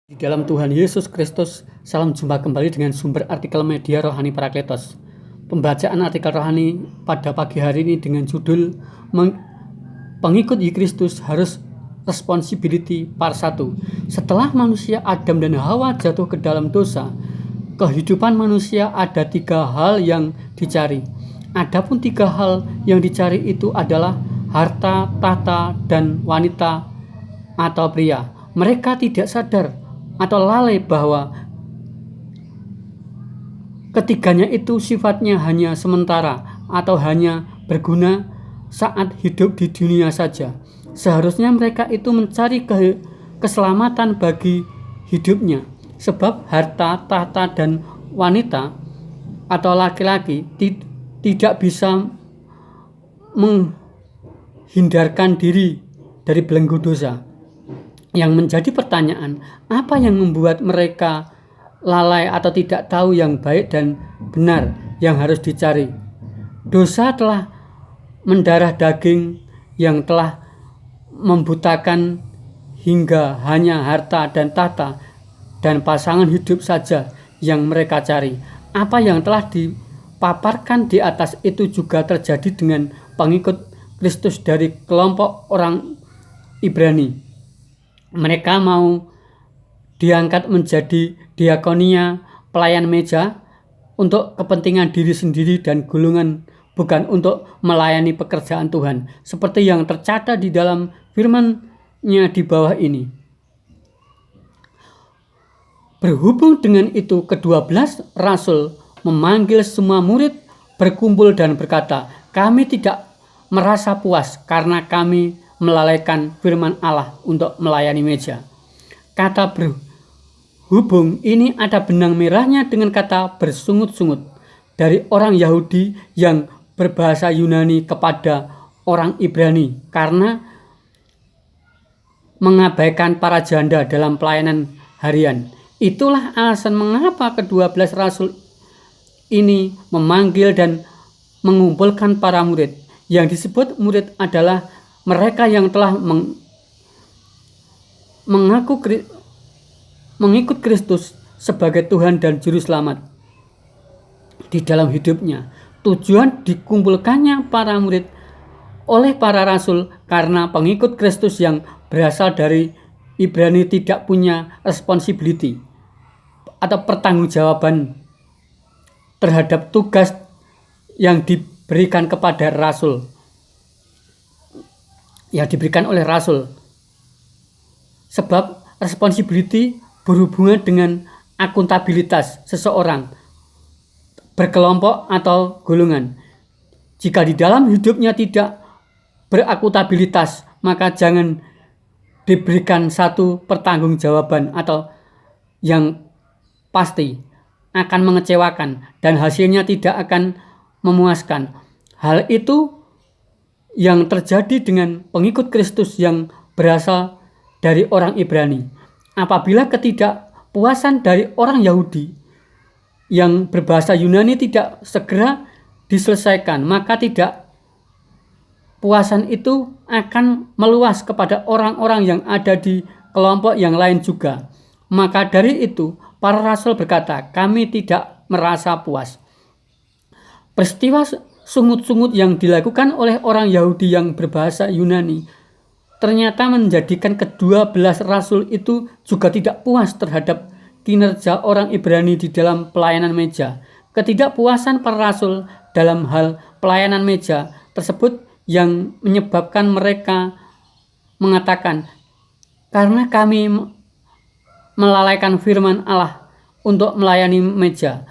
Di dalam Tuhan Yesus Kristus, salam jumpa kembali dengan sumber artikel media Rohani Parakletos. Pembacaan artikel rohani pada pagi hari ini dengan judul Pengikut Kristus harus responsibility part 1. Setelah manusia Adam dan Hawa jatuh ke dalam dosa, kehidupan manusia ada 3 hal yang dicari. Adapun 3 hal yang dicari itu adalah harta, tahta, dan wanita atau pria. Mereka tidak sadar atau lalai bahwa ketiganya itu sifatnya hanya sementara atau hanya berguna saat hidup di dunia saja. Seharusnya mereka itu mencari keselamatan bagi hidupnya, sebab harta, tahta, dan wanita atau laki-laki tidak bisa menghindarkan diri dari belenggu dosa. Yang menjadi pertanyaan, apa yang membuat mereka lalai atau tidak tahu yang baik dan benar yang harus dicari? Dosa telah mendarah daging yang telah membutakan hingga hanya harta dan tahta dan pasangan hidup saja yang mereka cari. Apa yang telah dipaparkan di atas itu juga terjadi dengan pengikut Kristus dari kelompok orang Ibrani. Mereka mau diangkat menjadi diakonia, pelayan meja untuk kepentingan diri sendiri dan golongan, bukan untuk melayani pekerjaan Tuhan, seperti yang tercatat di dalam firman-Nya di bawah ini. Berhubung dengan itu, ke-12 rasul memanggil semua murid berkumpul dan berkata, "Kami tidak merasa puas karena kami melalaikan firman Allah untuk melayani meja." Kata berhubung ini ada benang merahnya dengan kata bersungut-sungut dari orang Yahudi yang berbahasa Yunani kepada orang Ibrani karena mengabaikan para janda dalam pelayanan harian. Itulah alasan mengapa ke-12 rasul ini memanggil dan mengumpulkan para murid. Yang disebut murid adalah mereka yang telah mengikut Kristus sebagai Tuhan dan Juru Selamat di dalam hidupnya. Tujuan dikumpulkannya para murid oleh para rasul karena pengikut Kristus yang berasal dari Ibrani tidak punya responsibility atau pertanggungjawaban terhadap tugas yang diberikan kepada rasul, yang diberikan oleh rasul. Sebab responsibility berhubungan dengan akuntabilitas seseorang, berkelompok atau golongan. Jika di dalam hidupnya tidak berakuntabilitas, maka jangan diberikan satu pertanggungjawaban atau yang pasti akan mengecewakan dan hasilnya tidak akan memuaskan. Hal itu yang terjadi dengan pengikut Kristus yang berasal dari orang Ibrani. Apabila ketidakpuasan dari orang Yahudi yang berbahasa Yunani tidak segera diselesaikan, maka puasan itu akan meluas kepada orang-orang yang ada di kelompok yang lain juga. Maka dari itu, para rasul berkata, "Kami tidak merasa puas." Peristiwa sungut-sungut yang dilakukan oleh orang Yahudi yang berbahasa Yunani ternyata menjadikan ke-12 rasul itu juga tidak puas terhadap kinerja orang Ibrani di dalam pelayanan meja. Ketidakpuasan para rasul dalam hal pelayanan meja tersebut yang menyebabkan mereka mengatakan, "Karena kami melalaikan firman Allah untuk melayani meja."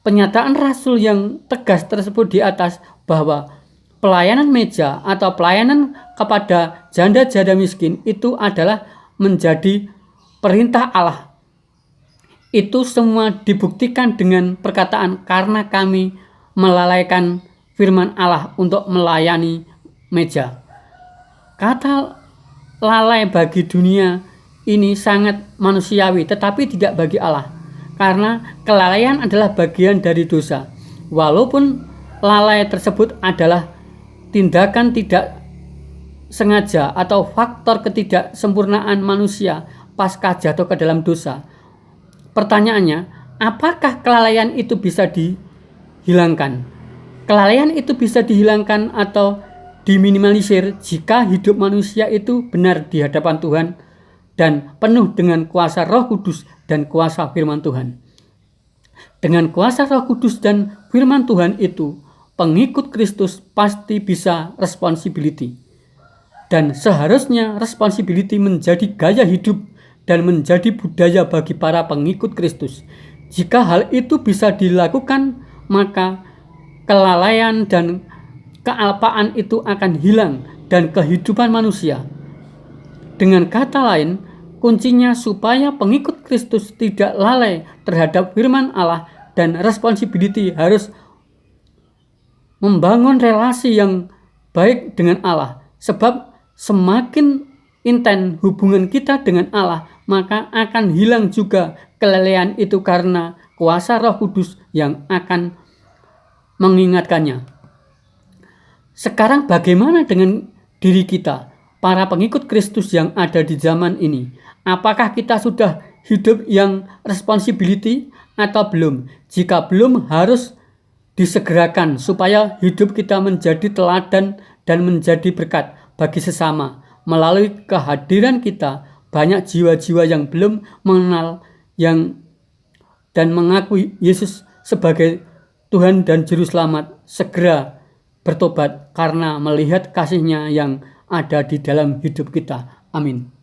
Pernyataan rasul yang tegas tersebut di atas bahwa pelayanan meja atau pelayanan kepada janda-janda miskin itu adalah menjadi perintah Allah. Itu semua dibuktikan dengan perkataan, "Karena kami melalaikan firman Allah untuk melayani meja." Kata lalai bagi dunia ini sangat manusiawi, tetapi tidak bagi Allah. Karena kelalaian adalah bagian dari dosa. Walaupun lalai tersebut adalah tindakan tidak sengaja atau faktor ketidaksempurnaan manusia pasca jatuh ke dalam dosa. Pertanyaannya, apakah kelalaian itu bisa dihilangkan? Kelalaian itu bisa dihilangkan atau diminimalisir jika hidup manusia itu benar di hadapan Tuhan dan penuh dengan kuasa Roh Kudus dan kuasa firman Tuhan. Dengan kuasa Roh Kudus dan firman Tuhan itu, pengikut Kristus pasti bisa responsibility. Dan seharusnya responsibility menjadi gaya hidup dan menjadi budaya bagi para pengikut Kristus. Jika hal itu bisa dilakukan, maka kelalaian dan kealpaan itu akan hilang dan kehidupan manusia. Dengan kata lain, kuncinya supaya pengikut Kristus tidak lalai terhadap firman Allah dan responsibility harus membangun relasi yang baik dengan Allah. Sebab semakin intens hubungan kita dengan Allah, maka akan hilang juga kelalaian itu karena kuasa Roh Kudus yang akan mengingatkannya. Sekarang bagaimana dengan diri kita, para pengikut Kristus yang ada di zaman ini? Apakah kita sudah hidup yang responsibility atau belum? Jika belum, harus disegerakan supaya hidup kita menjadi teladan dan menjadi berkat bagi sesama. Melalui kehadiran kita, banyak jiwa-jiwa yang belum mengenal dan mengakui Yesus sebagai Tuhan dan Juru Selamat segera bertobat karena melihat kasih-Nya yang ada di dalam hidup kita. Amin.